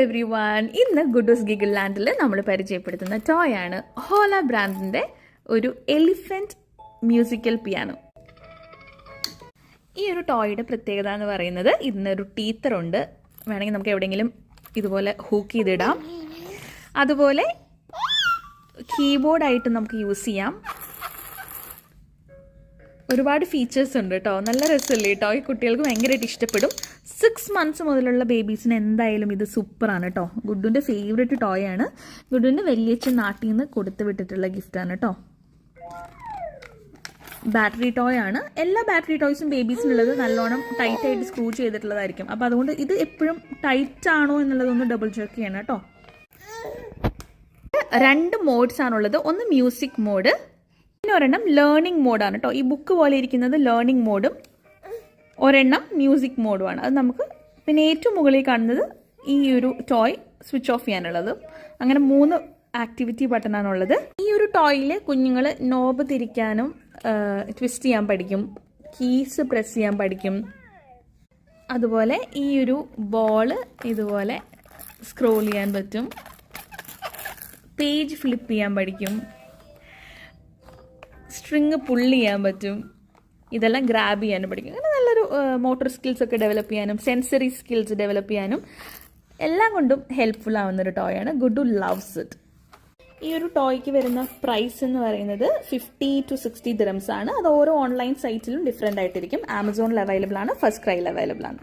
Every one. ഇന്ന് ഗുഡൂസ് giggle ലാൻഡിൽ നമ്മൾ പരിചയപ്പെടുത്തുന്ന ടോയ് ആണ് ഹോല ബ്രാൻഡിൻ്റെ ഒരു എലിഫൻറ്റ് മ്യൂസിക്കൽ പിയാനോ. ഈ ഒരു ടോയുടെ പ്രത്യേകത എന്ന് പറയുന്നത് ഇതിനൊരു ടീത്തറുണ്ട്. വേണമെങ്കിൽ നമുക്ക് എവിടെയെങ്കിലും ഇതുപോലെ ഹൂക്ക് ചെയ്തിടാം. അതുപോലെ കീബോർഡായിട്ട് നമുക്ക് യൂസ് ചെയ്യാം. ഒരുപാട് ഫീച്ചേഴ്സ് ഉണ്ട് കേട്ടോ. നല്ല രസമല്ലേ ടോയ്? കുട്ടികൾക്ക് ഭയങ്കരമായിട്ട് ഇഷ്ടപ്പെടും. 6 months മുതലുള്ള ബേബീസിന് എന്തായാലും ഇത് സൂപ്പറാണ് കേട്ടോ. ഗുഡുവിൻ്റെ ഫേവറേറ്റ് ടോയ് ആണ്. ഗുഡുവിൻ്റെ വലിയച്ഛൻ നാട്ടിൽ നിന്ന് കൊടുത്തു വിട്ടിട്ടുള്ള ഗിഫ്റ്റാണ് കേട്ടോ. ബാറ്ററി ടോയ് ആണ്. എല്ലാ ബാറ്ററി ടോയ്സും ബേബീസിനുള്ളത് നല്ലോണം ടൈറ്റായിട്ട് സ്ക്രൂ ചെയ്തിട്ടുള്ളതായിരിക്കും. അപ്പോൾ അതുകൊണ്ട് ഇത് എപ്പോഴും ടൈറ്റ് ആണോ എന്നുള്ളതൊന്ന് ഡബിൾ ചെക്ക് ചെയ്യണം കേട്ടോ. 2 മോഡ്സ് ആണുള്ളത്. ഒന്ന് മ്യൂസിക് മോഡ്, പിന്നെ ഒരെണ്ണം ലേണിംഗ് മോഡാണ് കേട്ടോ. ഈ ബുക്ക് പോലെ ഇരിക്കുന്നത് ലേണിംഗ് മോഡും ഒരെണ്ണം മ്യൂസിക് മോഡുമാണ്. അത് നമുക്ക് പിന്നെ ഏറ്റവും മുകളിൽ കാണുന്നത് ഈ ഒരു ടോയ് സ്വിച്ച് ഓഫ് ചെയ്യാനുള്ളതും. അങ്ങനെ 3 ആക്ടിവിറ്റി ബട്ടണാണുള്ളത്. ഈ ഒരു ടോയിൽ കുഞ്ഞുങ്ങൾ നോബ് തിരിക്കാനും ട്വിസ്റ്റ് ചെയ്യാൻ പഠിക്കും, കീസ് പ്രസ് ചെയ്യാൻ പഠിക്കും. അതുപോലെ ഈ ഒരു ബോൾ ഇതുപോലെ സ്ക്രോൾ ചെയ്യാൻ പറ്റും, പേജ് ഫ്ലിപ്പ് ചെയ്യാൻ പഠിക്കും, സ്ട്രിങ് പുള്ള് ചെയ്യാൻ പറ്റും, ഇതെല്ലാം ഗ്രാബ് ചെയ്യാനും പഠിക്കും. അങ്ങനെ നല്ലൊരു മോട്ടോർ സ്കിൽസ് ഒക്കെ ഡെവലപ്പ് ചെയ്യാനും സെൻസറി സ്കിൽസ് ഡെവലപ്പ് ചെയ്യാനും എല്ലാം കൊണ്ടും ഹെൽപ്ഫുൾ ആവുന്നൊരു ടോയാണ്. Gudu loves it. ഈ ഒരു ടോയ്ക്ക് വരുന്ന പ്രൈസ് എന്ന് പറയുന്നത് 50 to 60 dirhams ആണ്. അത് ഓരോ ഓൺലൈൻ സൈറ്റിലും ഡിഫറെൻ്റ് ആയിട്ടിരിക്കും. ആമസോണിൽ അവൈലബിൾ ആണ്, ഫസ്റ്റ് ക്രൈയിൽ അവൈലബിൾ ആണ്.